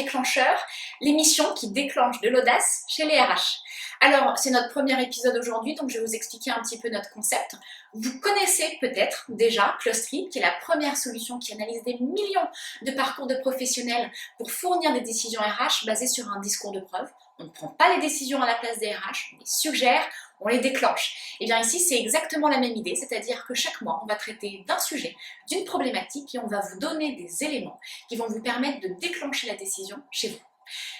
Déclencheur, l'émission qui déclenche de l'audace chez les RH. Alors, c'est notre premier épisode aujourd'hui, donc je vais vous expliquer un petit peu notre concept. Vous connaissez peut-être déjà Clostry, qui est la première solution qui analyse des millions de parcours de professionnels pour fournir des décisions RH basées sur un discours de preuve. On ne prend pas les décisions à la place des RH, on les suggère, on les déclenche. Et bien ici, c'est exactement la même idée, c'est-à-dire que chaque mois, on va traiter d'un sujet, d'une problématique et on va vous donner des éléments qui vont vous permettre de déclencher la décision chez vous.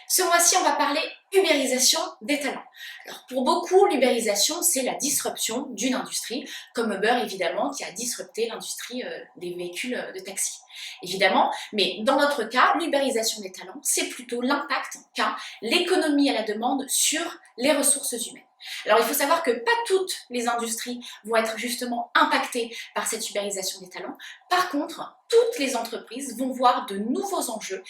Ce mois-ci, on va parler ubérisation des talents. Alors pour beaucoup, l'ubérisation, c'est la disruption d'une industrie, comme Uber évidemment, qui a disrupté l'industrie des véhicules de taxi. Évidemment, mais dans notre cas, l'ubérisation des talents, c'est plutôt l'impact qu'a l'économie à la demande sur les ressources humaines. Alors il faut savoir que pas toutes les industries vont être justement impactées par cette ubérisation des talents. Par contre, toutes les entreprises vont voir de nouveaux enjeux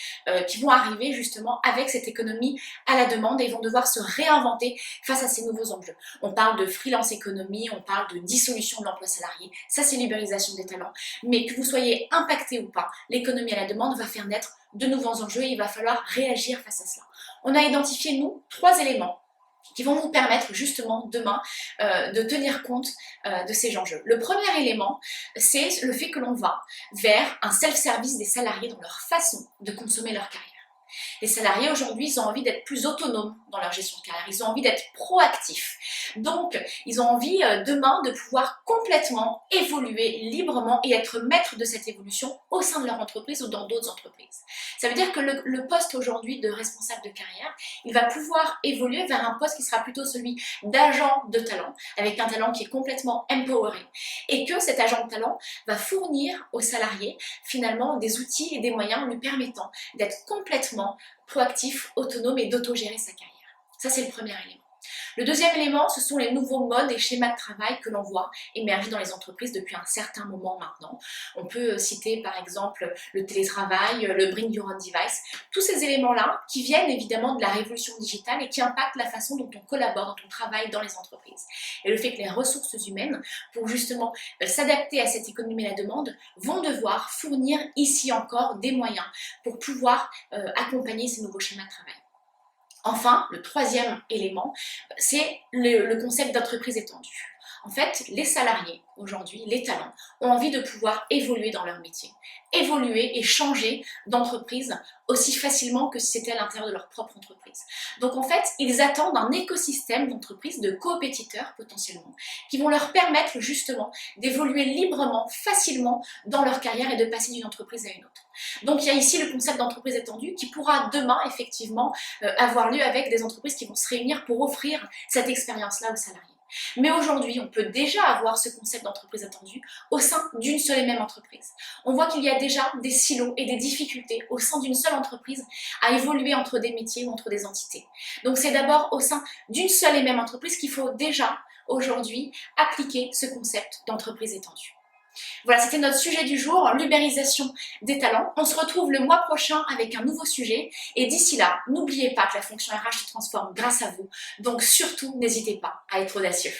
qui vont arriver justement avec cette économie à la demande et vont devoir se réinventer face à ces nouveaux enjeux. On parle de freelance économie, on parle de dissolution de l'emploi salarié, ça c'est l'ubérisation des talents. Mais que vous soyez impacté ou pas, l'économie à la demande va faire naître de nouveaux enjeux et il va falloir réagir face à cela. On a identifié, nous, 3 éléments qui vont vous permettre justement demain de tenir compte de ces enjeux. Le premier élément, c'est le fait que l'on va vers un self-service des salariés dans leur façon de consommer leur carrière. Les salariés aujourd'hui, ils ont envie d'être plus autonomes dans leur gestion de carrière, ils ont envie d'être proactifs. Donc, ils ont envie demain de pouvoir complètement évoluer librement et être maître de cette évolution au sein de leur entreprise ou dans d'autres entreprises. Ça veut dire que le poste aujourd'hui de responsable de carrière, il va pouvoir évoluer vers un poste qui sera plutôt celui d'agent de talent, avec un talent qui est complètement empoweré. Et que cet agent de talent va fournir aux salariés finalement des outils et des moyens lui permettant d'être complètement proactif, autonome et d'autogérer sa carrière. Ça, c'est le premier élément. Le deuxième élément, ce sont les nouveaux modes et schémas de travail que l'on voit émerger dans les entreprises depuis un certain moment maintenant. On peut citer par exemple le télétravail, le bring your own device, tous ces éléments-là qui viennent évidemment de la révolution digitale et qui impactent la façon dont on collabore, dont on travaille dans les entreprises. Et le fait que les ressources humaines, pour justement s'adapter à cette économie à la demande, vont devoir fournir ici encore des moyens pour pouvoir accompagner ces nouveaux schémas de travail. Enfin, le troisième élément, c'est le concept d'entreprise étendue. En fait, les salariés, aujourd'hui, les talents, ont envie de pouvoir évoluer dans leur métier, évoluer et changer d'entreprise aussi facilement que si c'était à l'intérieur de leur propre entreprise. Donc en fait, ils attendent un écosystème d'entreprises, de compétiteurs potentiellement, qui vont leur permettre justement d'évoluer librement, facilement dans leur carrière et de passer d'une entreprise à une autre. Donc il y a ici le concept d'entreprise étendue qui pourra demain effectivement avoir lieu avec des entreprises qui vont se réunir pour offrir cette expérience-là aux salariés. Mais aujourd'hui, on peut déjà avoir ce concept d'entreprise étendue au sein d'une seule et même entreprise. On voit qu'il y a déjà des silos et des difficultés au sein d'une seule entreprise à évoluer entre des métiers ou entre des entités. Donc c'est d'abord au sein d'une seule et même entreprise qu'il faut déjà aujourd'hui appliquer ce concept d'entreprise étendue. Voilà, c'était notre sujet du jour, l'ubérisation des talents. On se retrouve le mois prochain avec un nouveau sujet. Et d'ici là, n'oubliez pas que la fonction RH se transforme grâce à vous. Donc surtout, n'hésitez pas à être audacieux.